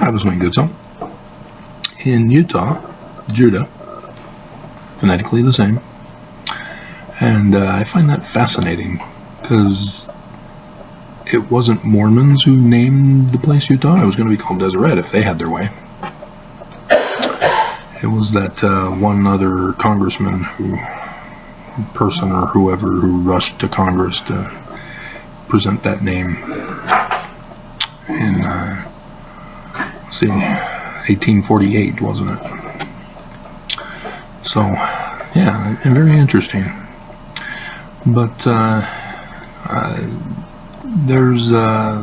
Travis Minguzzo. In Utah, Judah, phonetically the same. And I find that fascinating because it wasn't Mormons who named the place Utah. It was going to be called Deseret if they had their way. It was that one other congressman person or whoever who rushed to Congress to present that name in, 1848, wasn't it? So, yeah, and very interesting. But there's a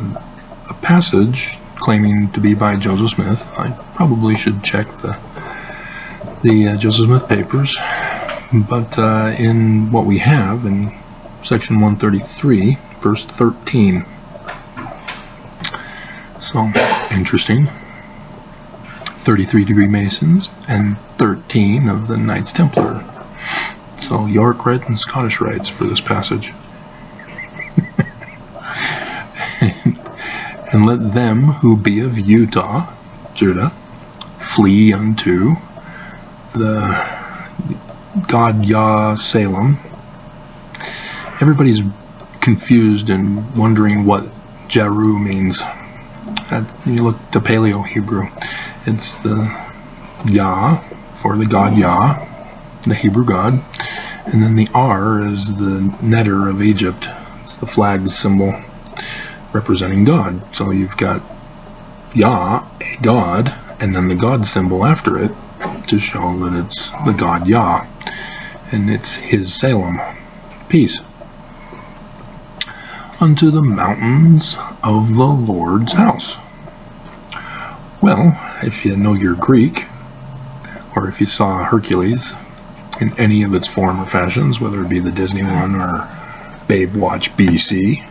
passage claiming to be by Joseph Smith. I probably should check the Joseph Smith papers. But in what we have in section 133, verse 13. So, interesting. 33-degree Masons and 13 of the Knights Templar. So York Rite and Scottish Rites for this passage. And let them who be of Utah, Judah, flee unto the God Yah Salem. Everybody's confused and wondering what Jeru means. You look to Paleo Hebrew. It's the Yah for the God Yah, the Hebrew God, and then the R is the netter of Egypt. It's the flag symbol representing God. So you've got Yah, a God, and then the God symbol after it to show that it's the God Yah, and it's his Salem, peace. Unto the mountains of the Lord's house. Well, if you know your Greek, or if you saw Hercules in any of its form or fashions, whether it be the Disney one or Babe Watch BC,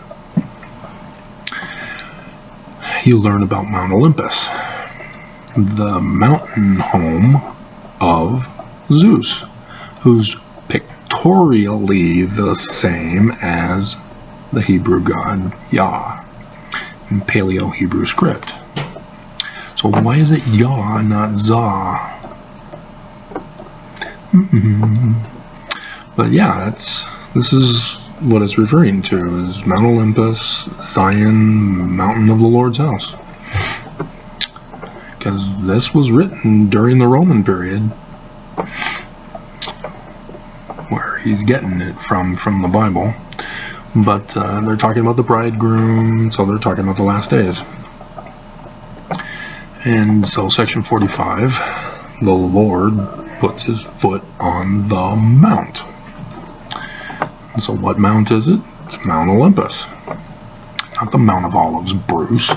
you learn about Mount Olympus, the mountain home of Zeus, who's pictorially the same as the Hebrew god Yah in Paleo Hebrew script. So why is it Yah, not Zah? But yeah, this is what it's referring to, is Mount Olympus, Zion, mountain of the Lord's house. Because this was written during the Roman period, where he's getting it from the Bible. But they're talking about the bridegroom, so they're talking about the last days. And so section 45, the Lord puts his foot on the mount. And so what mount is it? It's Mount Olympus. Not the Mount of Olives, Bruce.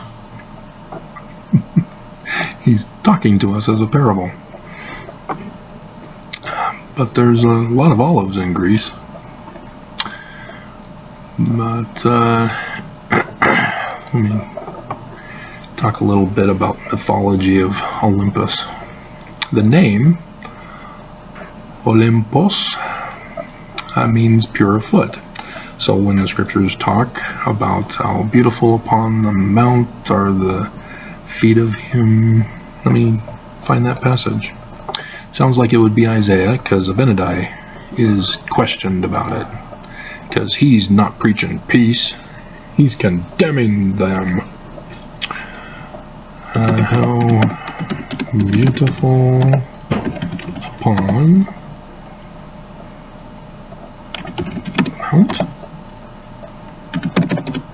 He's talking to us as a parable. But there's a lot of olives in Greece. But let me talk a little bit about mythology of Olympus. The name Olympus means pure of foot. So when the scriptures talk about how beautiful upon the mount are the feet of him, let me find that passage. Sounds like it would be Isaiah, because Abinadi is questioned about it, because he's not preaching peace, he's condemning them. How beautiful upon mount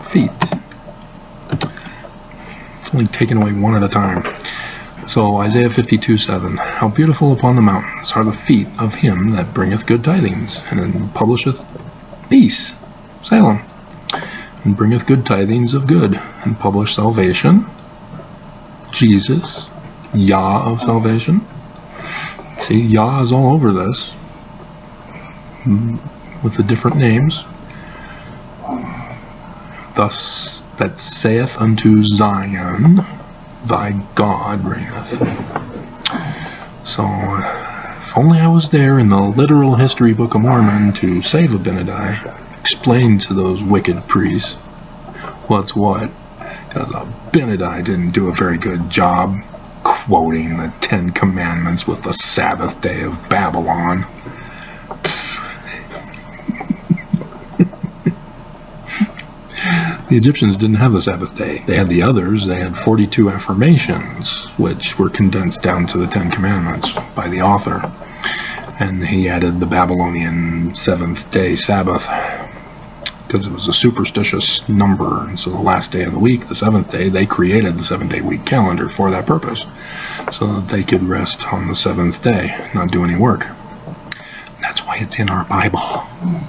feet. It's only taken away one at a time. So Isaiah 52:7. How beautiful upon the mountains are the feet of him that bringeth good tidings, and publisheth peace, Salem, and bringeth good tidings of good, and publish salvation, Jesus, Yah of salvation. See, Yah is all over this, with the different names. Thus that saith unto Zion, thy God reigneth. So, if only I was there in the literal history book of Mormon to save Abinadi, explain to those wicked priests what's what, because Abinadi didn't do a very good job. quoting the 10 Commandments with the Sabbath day of Babylon. The Egyptians didn't have the Sabbath day. They had the others. They had 42 affirmations, which were condensed down to the 10 Commandments by the author. And he added the Babylonian 7th day Sabbath because it was a superstitious number. And so the last day of the week, the 7th day, they created the 7-day week calendar for that purpose, so that they could rest on the 7th day, not do any work. That's why it's in our Bible,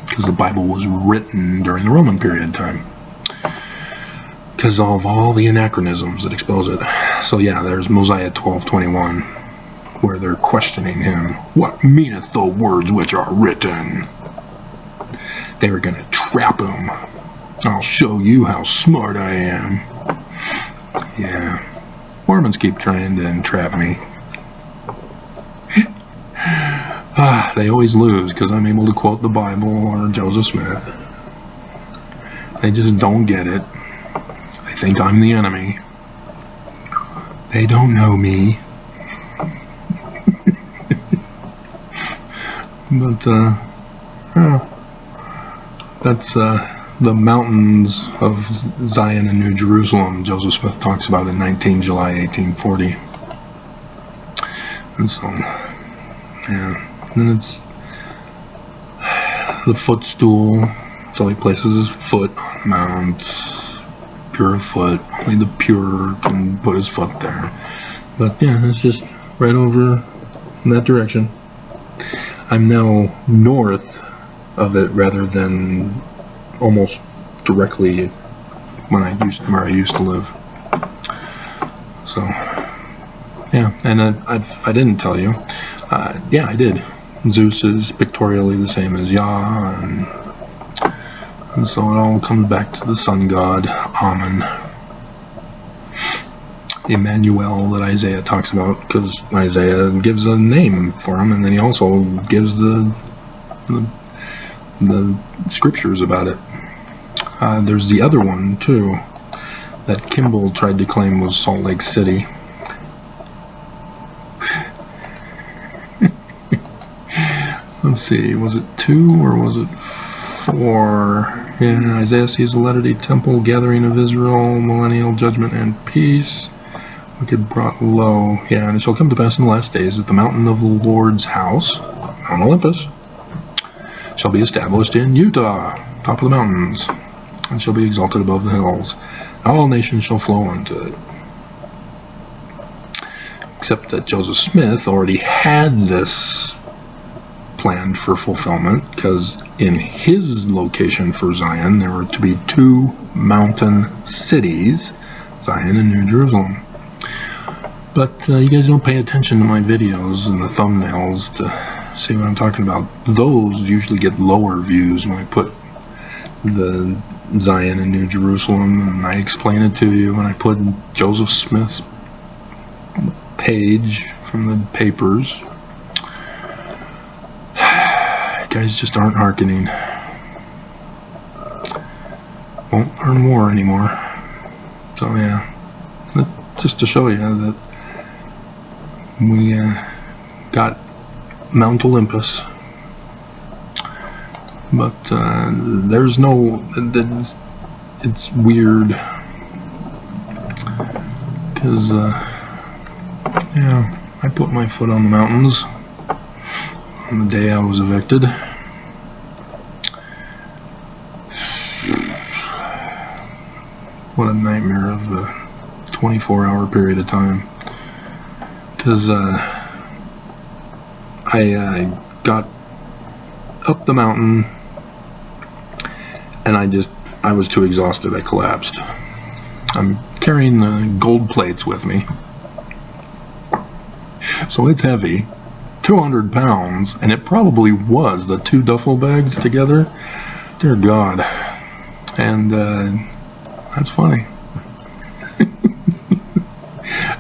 because the Bible was written during the Roman period of time, because of all the anachronisms that expose it. So yeah, there's Mosiah 12:21, where they're questioning him. What meaneth the words which are written? They were going to trap him. I'll show you how smart I am. Yeah. Mormons keep trying to entrap me. They always lose because I'm able to quote the Bible or Joseph Smith. They just don't get it. They think I'm the enemy. They don't know me. But, that's the mountains of Zion and New Jerusalem Joseph Smith talks about in 19 July 1840. And so, yeah. And then it's the footstool. So he places his foot on Mount, pure foot. Only the pure can put his foot there. But yeah, it's just right over in that direction. I'm now north of it rather than almost directly where I used to live. So yeah, and I didn't tell you. Yeah, I did. Zeus is pictorially the same as Yah, and so it all comes back to the sun god Amun, Emmanuel, that Isaiah talks about, because Isaiah gives a name for him, and then he also gives the scriptures about it. There's the other one too that Kimball tried to claim was Salt Lake City. Let's see, was it 2 or was it 4? Yeah, Isaiah sees the Latter-day Temple, gathering of Israel, millennial judgment and peace, wicked brought low. Yeah, and it shall come to pass in the last days that the mountain of the Lord's house, Mount Olympus, shall be established in Utah, top of the mountains, and shall be exalted above the hills. All nations shall flow unto it. Except that Joseph Smith already had this planned for fulfillment, because in his location for Zion, there were to be 2 mountain cities, Zion and New Jerusalem. But you guys don't pay attention to my videos and the thumbnails to see what I'm talking about. Those usually get lower views when I put the Zion and New Jerusalem and I explain it to you, and I put Joseph Smith's page from the papers. Guys just aren't hearkening. Won't learn more anymore. So yeah, just to show you that we got Mount Olympus, but there's no, it's weird, because yeah, I put my foot on the mountains on the day I was evicted. What a nightmare of a 24-hour period of time, because I got up the mountain and I was too exhausted. I collapsed. I'm carrying the gold plates with me, so it's heavy, 200 pounds, and it probably was the 2 duffel bags together. Dear God. And that's funny.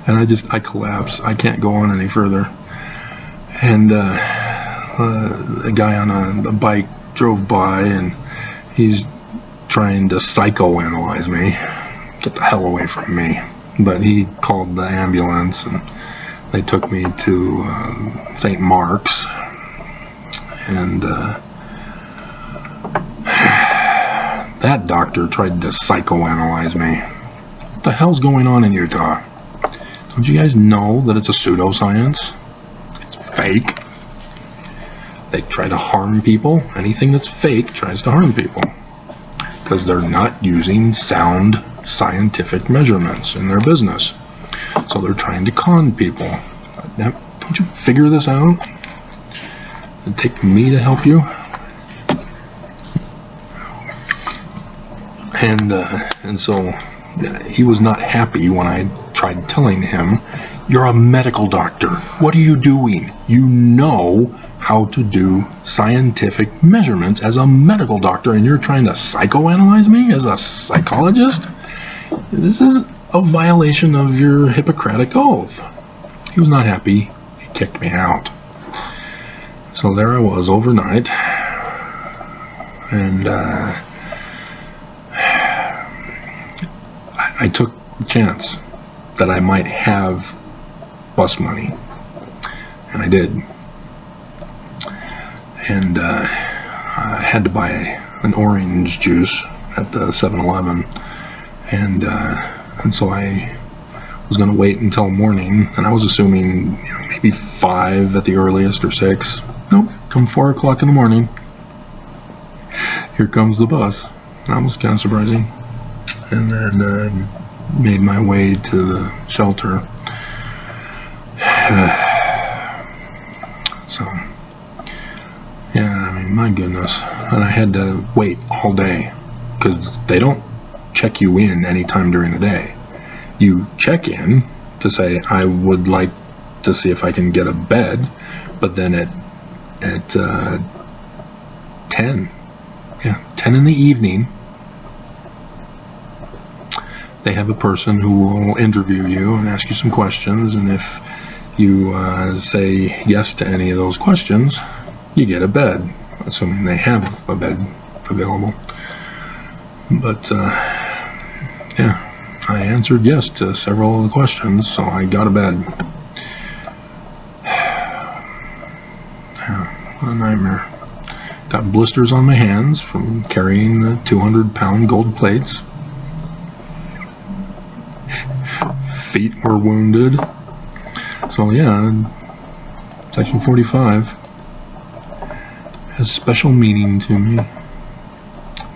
And I collapse. I can't go on any further. And a guy on a bike drove by, and he's trying to psychoanalyze me. Get the hell away from me. But he called the ambulance, and they took me to St. Mark's, and that doctor tried to psychoanalyze me. What the hell's going on in Utah? Don't you guys know that it's a pseudoscience? It's fake. They try to harm people. Anything that's fake tries to harm people, because they're not using sound scientific measurements in their business. So they're trying to con people. Now, don't you figure this out? It'd take me to help you. And so he was not happy when I tried telling him, "You're a medical doctor. What are you doing? You know how to do scientific measurements as a medical doctor, and you're trying to psychoanalyze me as a psychologist? This is a violation of your Hippocratic oath." He was not happy. He kicked me out. So there I was overnight, and I took the chance that I might have bus money, and I did. And I had to buy an orange juice at the 7-Eleven, and so I was going to wait until morning, and I was assuming maybe 5 at the earliest, or 6. Nope, come 4 o'clock in the morning, here comes the bus. That was kind of surprising. And then made my way to the shelter. So, yeah, I mean, my goodness. And I had to wait all day, because they don't check you in anytime during the day. You check in to say, "I would like to see if I can get a bed," but then at 10 in the evening, they have a person who will interview you and ask you some questions, and if you say yes to any of those questions, you get a bed, assuming they have a bed available. But yeah, I answered yes to several of the questions, so I got a bed. Yeah, what a nightmare. Got blisters on my hands from carrying the 200-pound gold plates. Feet were wounded. So yeah, Section 45 has special meaning to me.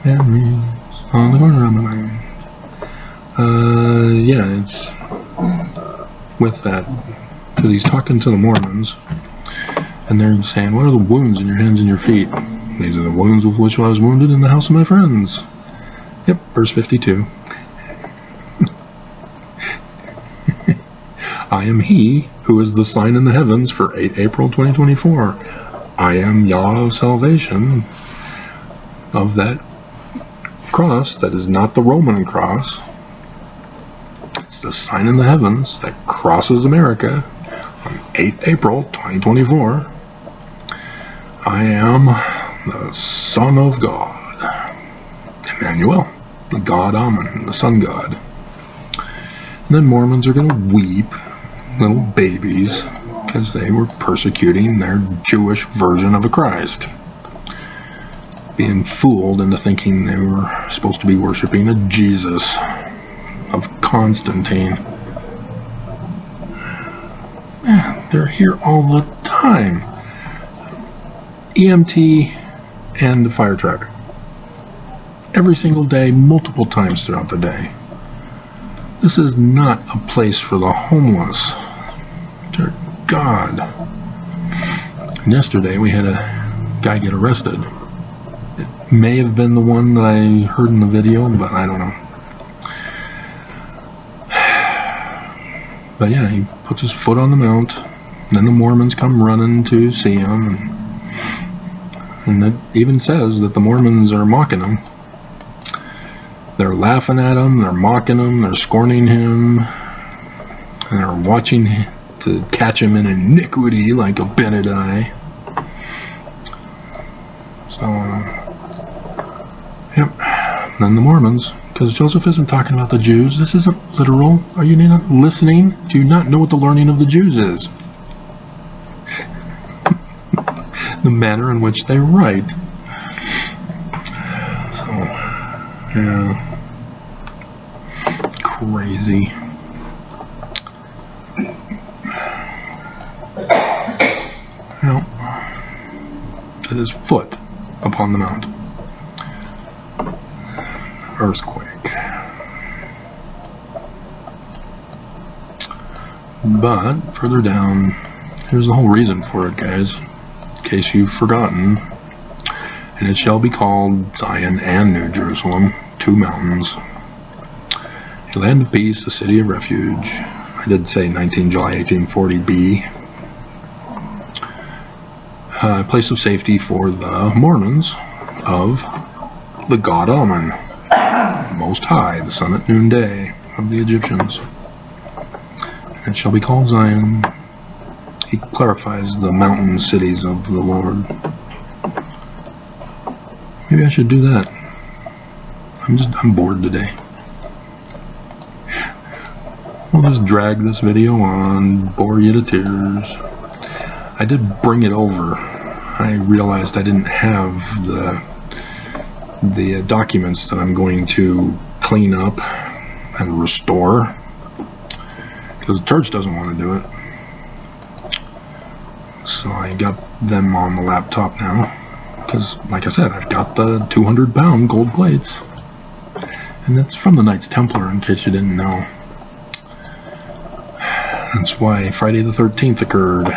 Memories on the corner of my mind. Yeah, it's with that, because he's talking to the Mormons, and they're saying, "What are the wounds in your hands and your feet?" "These are the wounds with which I was wounded in the house of my friends." Yep, verse 52. "I am he who is the sign in the heavens for 8 April 2024. I am Yah of salvation, of that cross that is not the Roman cross. It's the sign in the heavens that crosses America on 8 April 2024. I am the Son of God, Emmanuel, the God Amen, the Sun God." And then Mormons are going to weep, little babies, because they were persecuting their Jewish version of a Christ, being fooled into thinking they were supposed to be worshiping a Jesus of Constantine. Man, they're here all the time. EMT and the fire truck. Every single day, multiple times throughout the day. This is not a place for the homeless. Dear God. And yesterday we had a guy get arrested. It may have been the one that I heard in the video, but I don't know. But yeah, he puts his foot on the mount, and then the Mormons come running to see him, and it even says that the Mormons are mocking him. They're laughing at him, they're mocking him, they're scorning him, and they're watching to catch him in iniquity like a Benedai. So, yep. Then the Mormons Because Joseph isn't talking about the Jews. This isn't literal. Are you not listening? Do you not know what the learning of the Jews is? The manner in which they write. So, yeah. Crazy. Well, it is foot upon the mount. Earthquake. But further down, here's the whole reason for it, guys, in case you've forgotten. And it shall be called Zion and New Jerusalem, two mountains, a land of peace, a city of refuge. I did say 19 July 1840b. A place of safety for the Mormons of the god Amun, Most High, the sun at noonday of the Egyptians. It shall be called Zion. He clarifies the mountain cities of the Lord. Maybe I should do that. I'm bored today. We'll just drag this video on, bore you to tears. I did bring it over. I realized I didn't have the documents that I'm going to clean up and restore, because the church doesn't want to do it. So I got them on the laptop now, because like I said, I've got the 200-pound gold plates, and that's from the Knights Templar, in case you didn't know. That's why Friday the 13th occurred.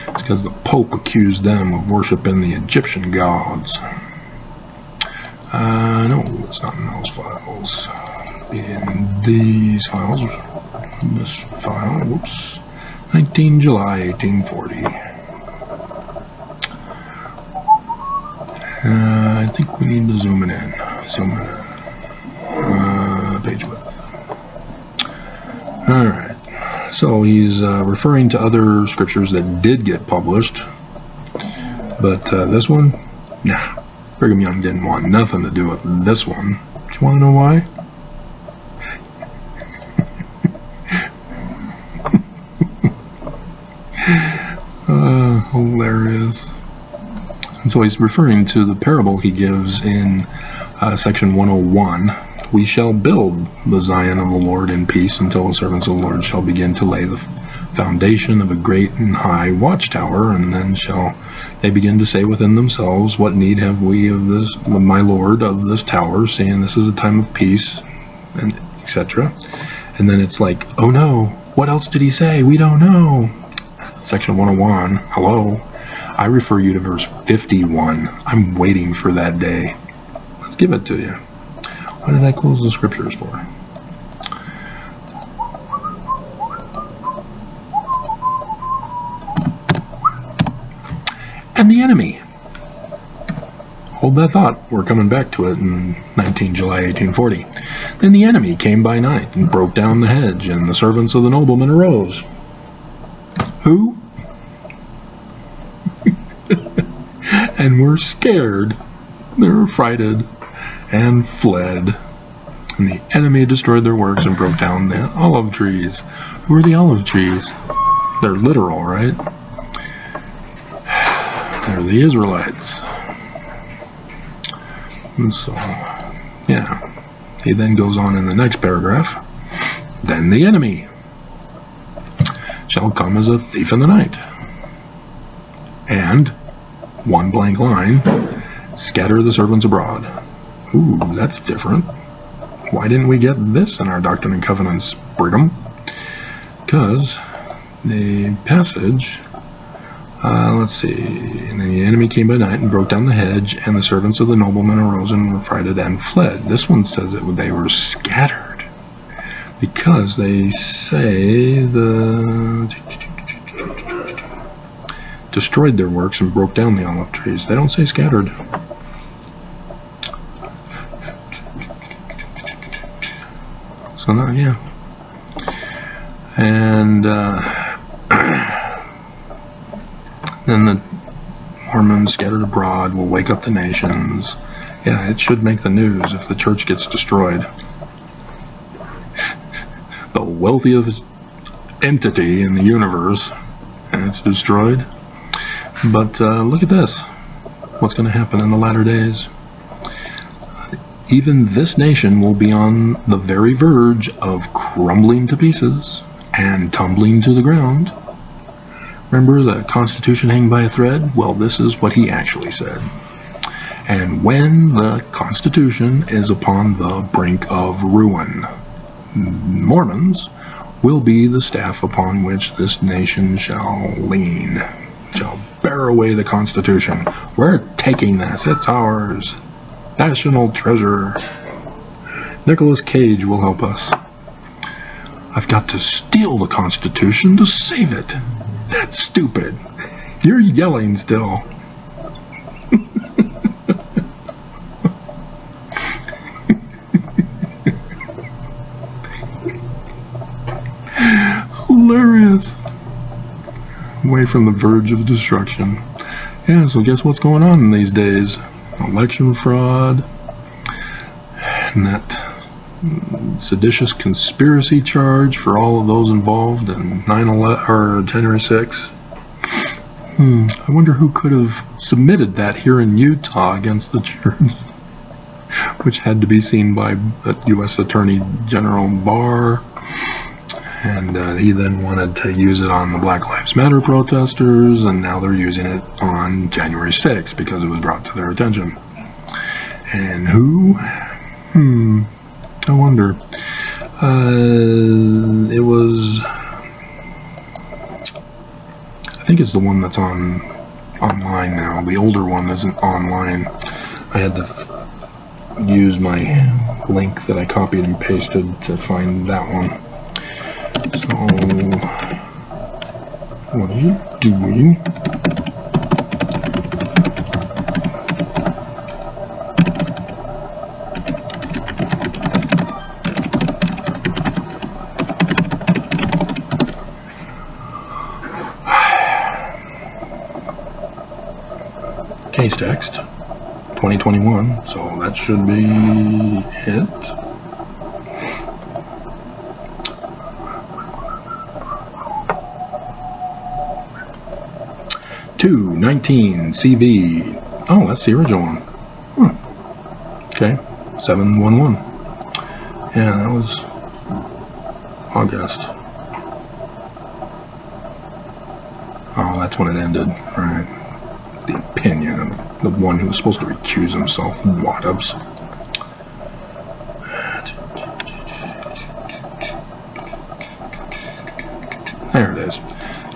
It's because the Pope accused them of worshiping the Egyptian gods. No, it's not in those files. In these files, this file, whoops, 19 July 1840. I think we need to zoom it in. Page width. Alright, so he's referring to other scriptures that did get published, but this one, nah. Brigham Young didn't want nothing to do with this one. Do you want to know why? Hilarious. And so he's referring to the parable he gives in section 101. We shall build the Zion of the Lord in peace until the servants of the Lord shall begin to lay the foundation of a great and high watchtower, and then shall they begin to say within themselves, what need have we of this, my Lord, of this tower, seeing this is a time of peace, and etc. And then it's like, oh no, what else did he say? We don't know. Section 101, hello, I refer you to verse 51. I'm waiting for that day. Let's give it to you. Why did I close the scriptures for? And the enemy. Hold that thought. We're coming back to it in 19 July 1840. Then the enemy came by night and broke down the hedge, and the servants of the nobleman arose. Who? And were scared. They were frighted and fled. And the enemy destroyed their works and broke down the olive trees. Who are the olive trees? They're literal, right? They're the Israelites. And so, yeah. He then goes on in the next paragraph. Then the enemy shall come as a thief in the night. And, one blank line, scatter the servants abroad. Ooh, that's different. Why didn't we get this in our Doctrine and Covenants, Brigham? Because the passage, let's see, and the enemy came by night and broke down the hedge, and the servants of the nobleman arose and were frighted and fled. This one says that they were scattered, because they say destroyed their works and broke down the olive trees. They don't say scattered. So now, yeah. And then the Mormons scattered abroad will wake up the nations. Yeah, it should make the news if the church gets destroyed. The wealthiest entity in the universe, and it's destroyed. But look at this. What's going to happen in the latter days? Even this nation will be on the very verge of crumbling to pieces and tumbling to the ground. Remember the Constitution hanging by a thread? Well, this is what he actually said. And when the Constitution is upon the brink of ruin, Mormons will be the staff upon which this nation shall lean, shall bear away the Constitution. We're taking this. It's ours. National treasure. Nicolas Cage will help us. I've got to steal the Constitution to save it. That's stupid. You're yelling still. Hilarious. Away from the verge of destruction. Yeah, so guess what's going on in these days? Election fraud, and that seditious conspiracy charge for all of those involved in 9/11 or January 6th. I wonder who could have submitted that here in Utah against the church, which had to be seen by the U.S. Attorney General Barr, and he then wanted to use it on the Black Lives Matter protesters, and now they're using it on January 6th because it was brought to their attention. And who? I wonder. It was, I think it's the one that's online now. The older one isn't online. I had to use my link that I copied and pasted to find that one. So, what are you doing? Case text 2021, so that should be it. (219) CV. Oh, that's the original one. Okay, 711. Yeah, that was August. Oh, that's when it ended, right? The opinion of the one who was supposed to recuse himself, Wadubs. There it is.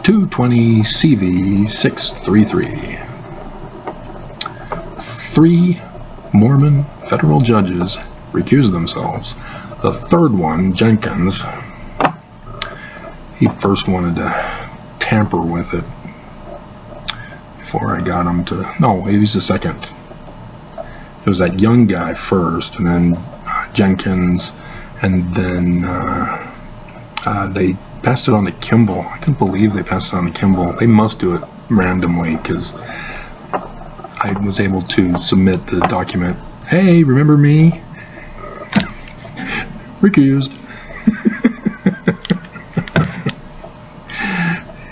220 CV 633. 3 Mormon federal judges recused themselves. The third one, Jenkins, he first wanted to tamper with it before I got him to. No, he was the second. It was that young guy first, and then Jenkins, and then they passed it on to Kimball. I couldn't believe they passed it on to Kimball. They must do it randomly because I was able to submit the document. Hey, remember me? Recused.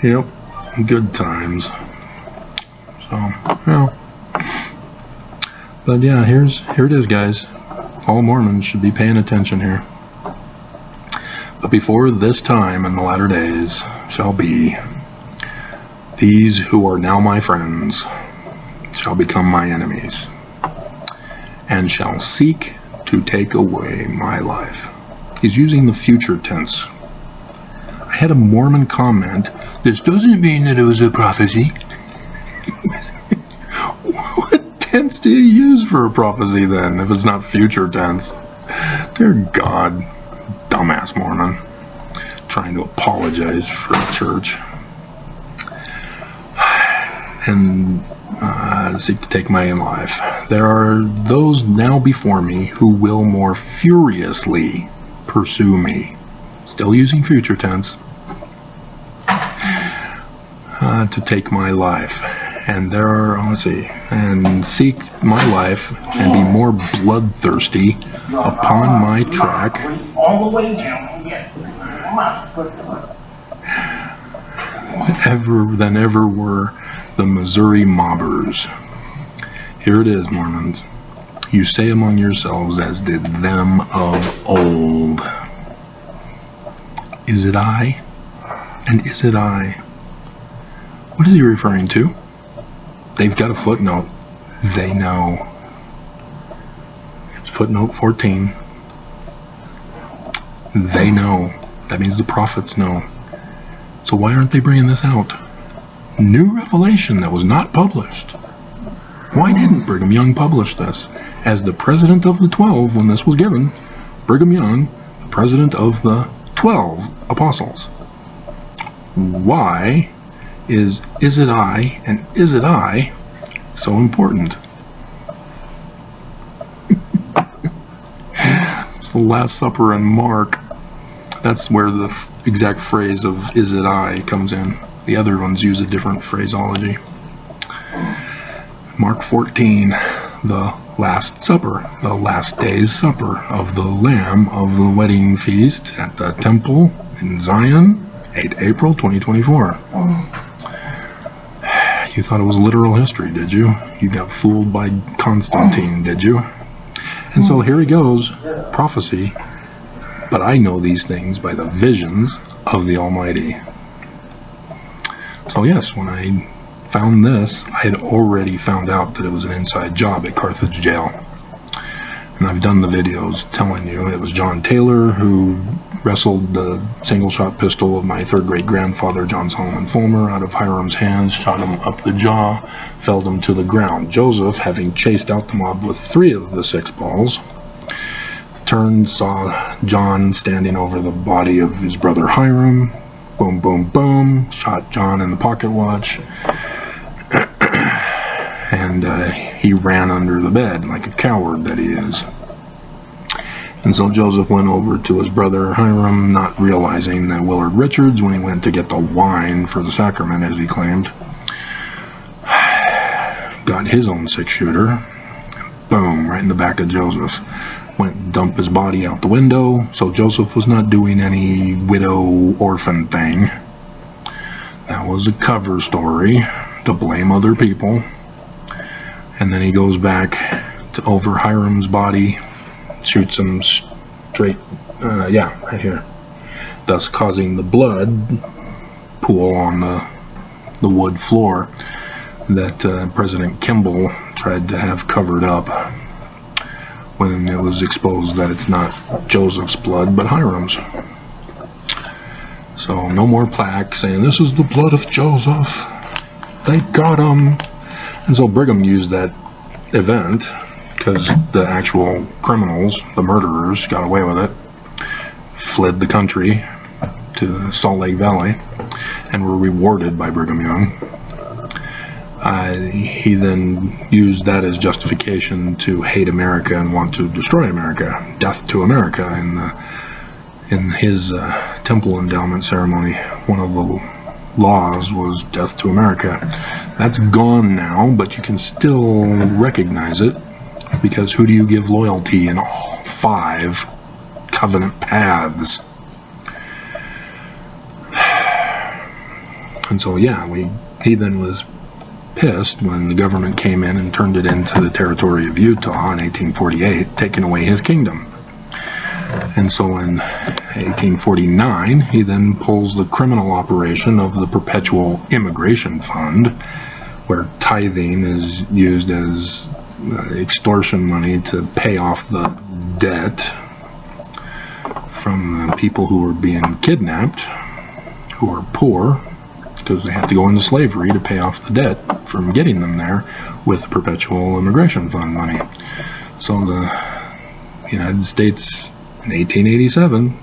Yep, good times. So, yeah. But yeah, here it is, guys. All Mormons should be paying attention here. But before this time in the latter days shall be, these who are now my friends shall become my enemies, and shall seek to take away my life. He's using the future tense. I had a Mormon comment, this doesn't mean that it was a prophecy. What tense do you use for a prophecy then, if it's not future tense? Dear God, dumbass Mormon, trying to apologize for the church. And seek to take my own life. There are those now before me who will more furiously pursue me. Still using future tense. To take my life. and there are, let's see, and seek my life and be more bloodthirsty upon my track all the way down. than ever were the Missouri mobbers. Here it is, Mormons. You say among yourselves, as did them of old. Is it I? And is it I? What is he referring to? They've got a footnote. They know. It's footnote 14. They know. That means the prophets know. So why aren't they bringing this out? New revelation that was not published. Why didn't Brigham Young publish this? As the president of the 12 when this was given, Brigham Young, the president of the 12 apostles. Why is it I and is it I so important? It's the Last Supper and Mark. That's where the exact phrase of is it I comes in. The other ones use a different phraseology. Mark 14, the Last Supper, the last day's supper of the Lamb of the wedding feast at the temple in Zion, 8 April 2024. You thought it was literal history, did you? You got fooled by Constantine, did you? And so here he goes, prophecy, but I know these things by the visions of the Almighty. So yes, when I found this, I had already found out that it was an inside job at Carthage jail. And I've done the videos telling you it was John Taylor who wrestled the single-shot pistol of my third-great-grandfather, John Solomon Fulmer, out of Hiram's hands, shot him up the jaw, felled him to the ground. Joseph, having chased out the mob with 3 of the 6 balls, turned, saw John standing over the body of his brother Hiram. Boom, boom, boom. Shot John in the pocket watch. And he ran under the bed like a coward that he is. And so Joseph went over to his brother Hiram, not realizing that Willard Richards, when he went to get the wine for the sacrament, as he claimed, got his own 6-shooter. Boom, right in the back of Joseph's. Went and dumped his body out the window. So Joseph was not doing any widow orphan thing. That was a cover story to blame other people. And then he goes back to over Hiram's body, shoots him straight, right here, thus causing the blood pool on the wood floor that President Kimball tried to have covered up when it was exposed that it's not Joseph's blood but Hiram's. So no more plaque saying this is the blood of Joseph, they got him. And so Brigham used that event because the actual criminals, the murderers, got away with it, fled the country to Salt Lake Valley, and were rewarded by Brigham Young. He then used that as justification to hate America and want to destroy America. Death to America in his temple endowment ceremony. One of the laws was death to America. That's gone now, but you can still recognize it, because who do you give loyalty in all 5 covenant paths? And so he then was pissed when the government came in and turned it into the territory of Utah in 1848, taking away his kingdom. And so in 1849, he then pulls the criminal operation of the Perpetual Immigration Fund, where tithing is used as extortion money to pay off the debt from the people who are being kidnapped, who are poor, because they have to go into slavery to pay off the debt from getting them there with the Perpetual Immigration Fund money. So the United States in 1887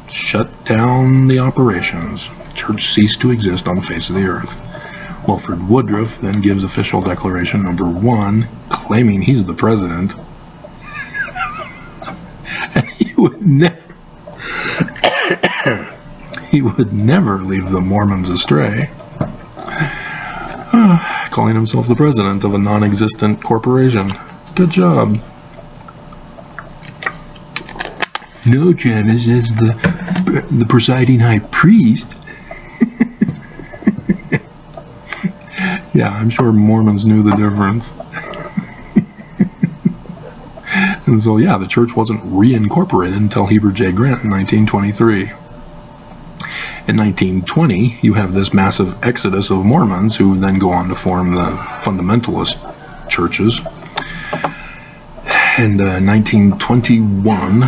shut down the operations. The church ceased to exist on the face of the earth. Wilford Woodruff then gives official declaration number 1, claiming he's the president. And he would never leave the Mormons astray. calling himself the president of a non-existent corporation. Good job. No, Travis, as the presiding high priest. Yeah, I'm sure Mormons knew the difference. And so, yeah, the church wasn't reincorporated until Heber J. Grant in 1923. In 1920, you have this massive exodus of Mormons who then go on to form the fundamentalist churches. And 1921,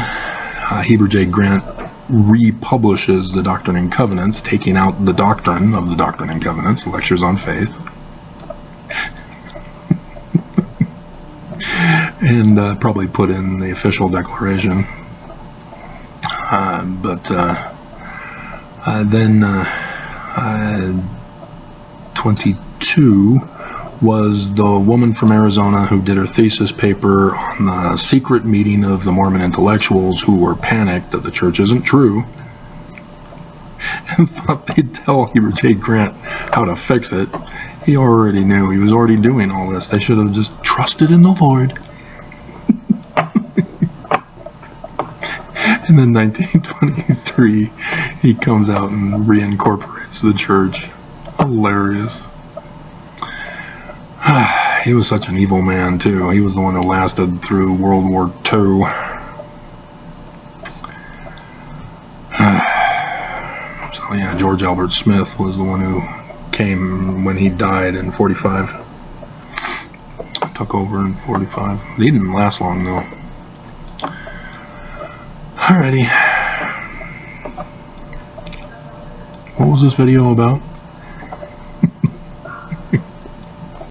Heber J. Grant republishes the Doctrine and Covenants, taking out the doctrine of the Doctrine and Covenants, Lectures on Faith, and probably put in the official declaration. Then 22 was the woman from Arizona who did her thesis paper on the secret meeting of the Mormon intellectuals who were panicked that the church isn't true and thought they'd tell Heber J. Grant how to fix it. He already knew. He was already doing all this. They should have just trusted in the Lord. And then 1923, he comes out and reincorporates the church. Hilarious. He was such an evil man, too. He was the one who lasted through World War II. So, yeah, George Albert Smith was the one who came when he died in 45. Took over in 45. He didn't last long, though. Alrighty. What was this video about?